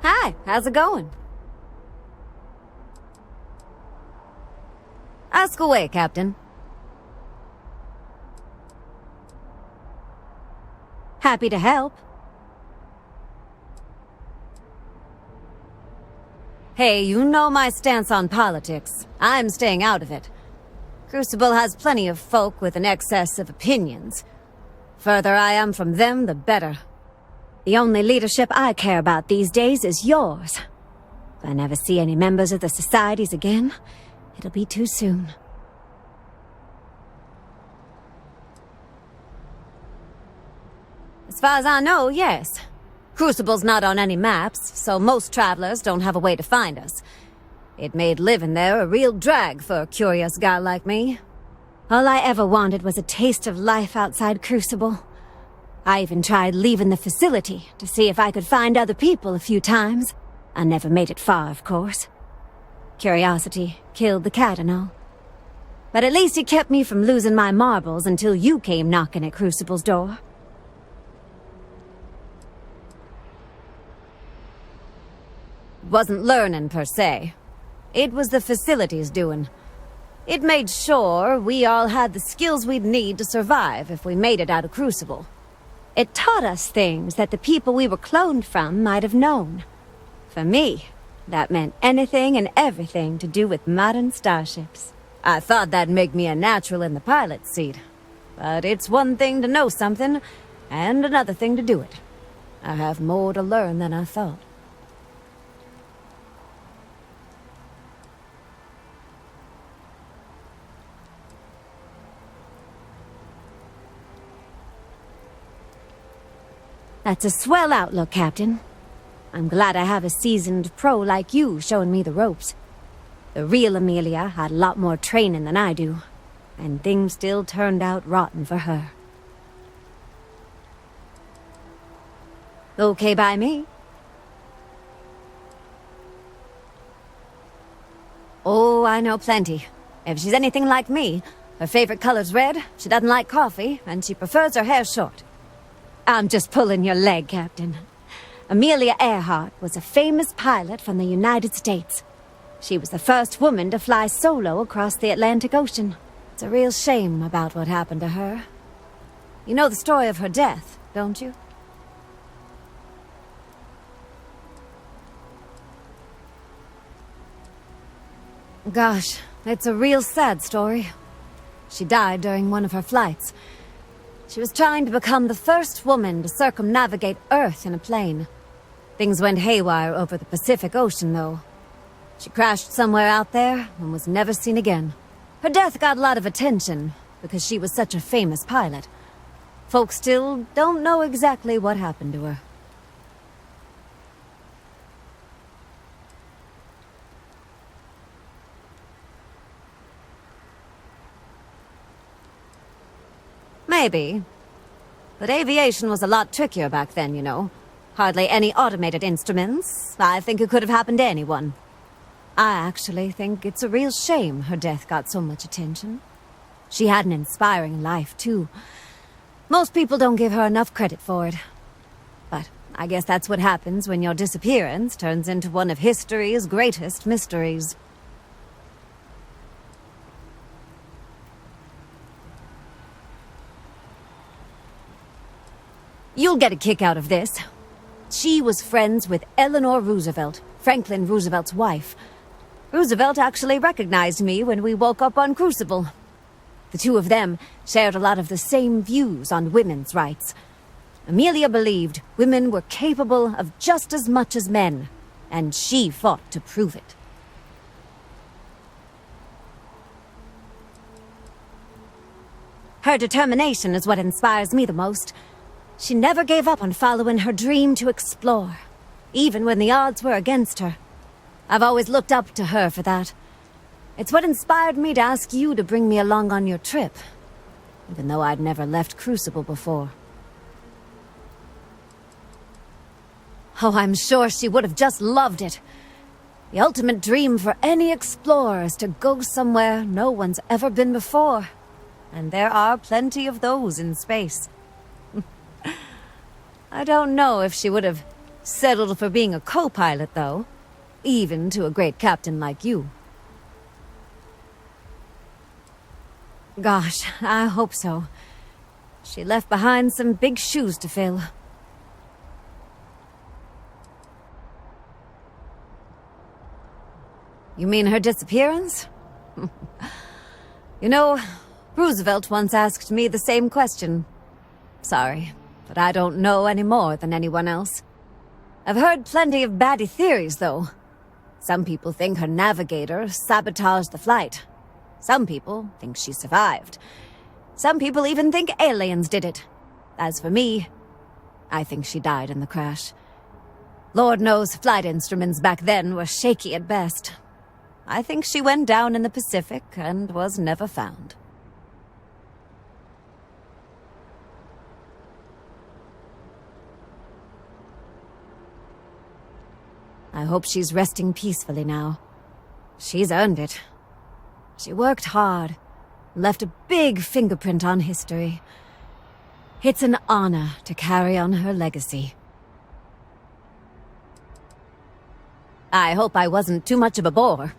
Hi, how's it going? Ask away, Captain. Happy to help. Hey, you know my stance on politics. I'm staying out of it. Crucible has plenty of folk with an excess of opinions. Further I am from them, the better. The only leadership I care about these days is yours. If I never see any members of the societies again, it'll be too soon. As far as I know, yes. Crucible's not on any maps, so most travelers don't have a way to find us. It made living there a real drag for a curious guy like me. All I ever wanted was a taste of life outside Crucible. I even tried leaving the facility to see if I could find other people a few times. I never made it far, of course. Curiosity killed the cat and all. But at least it kept me from losing my marbles until you came knocking at Crucible's door. Wasn't learning, per se. It was the facility's doing. It made sure we all had the skills we'd need to survive if we made it out of Crucible. It taught us things that the people we were cloned from might have known. For me, that meant anything and everything to do with modern starships. I thought that'd make me a natural in the pilot's seat. But it's one thing to know something, and another thing to do it. I have more to learn than I thought. That's a swell outlook, Captain. I'm glad I have a seasoned pro like you showing me the ropes. The real Amelia had a lot more training than I do, and things still turned out rotten for her. Okay by me. Oh, I know plenty. If she's anything like me, her favorite color's red, she doesn't like coffee, and she prefers her hair short. I'm just pulling your leg, Captain. Amelia Earhart was a famous pilot from the United States. She was the first woman to fly solo across the Atlantic Ocean. It's a real shame about what happened to her. You know the story of her death, don't you? Gosh, it's a real sad story. She died during one of her flights. She was trying to become the first woman to circumnavigate Earth in a plane. Things went haywire over the Pacific Ocean, though. She crashed somewhere out there and was never seen again. Her death got a lot of attention because she was such a famous pilot. Folks still don't know exactly what happened to her. Maybe. But aviation was a lot trickier back then, you know. Hardly any automated instruments. I think it could have happened to anyone. I actually think it's a real shame her death got so much attention. She had an inspiring life, too. Most people don't give her enough credit for it. But I guess that's what happens when your disappearance turns into one of history's greatest mysteries. You'll get a kick out of this. She was friends with Eleanor Roosevelt, Franklin Roosevelt's wife. Roosevelt actually recognized me when we woke up on Crucible. The two of them shared a lot of the same views on women's rights. Amelia believed women were capable of just as much as men, and she fought to prove it. Her determination is what inspires me the most. She never gave up on following her dream to explore, even when the odds were against her. I've always looked up to her for that. It's what inspired me to ask you to bring me along on your trip, even though I'd never left Crucible before. Oh, I'm sure she would have just loved it. The ultimate dream for any explorer is to go somewhere no one's ever been before. And there are plenty of those in space. I don't know if she would have Settled for being a co-pilot, though. Even to a great captain like you. Gosh, I hope so. She left behind some big shoes to fill. You mean her disappearance? You know, Roosevelt once asked me the same question. Sorry, but I don't know any more than anyone else. I've heard plenty of batty theories, though. Some people think her navigator sabotaged the flight. Some people think she survived. Some people even think aliens did it. As for me, I think she died in the crash. Lord knows flight instruments back then were shaky at best. I think she went down in the Pacific and was never found. I hope she's resting peacefully now. She's earned it. She worked hard, left a big fingerprint on history. It's an honor to carry on her legacy. I hope I wasn't too much of a bore.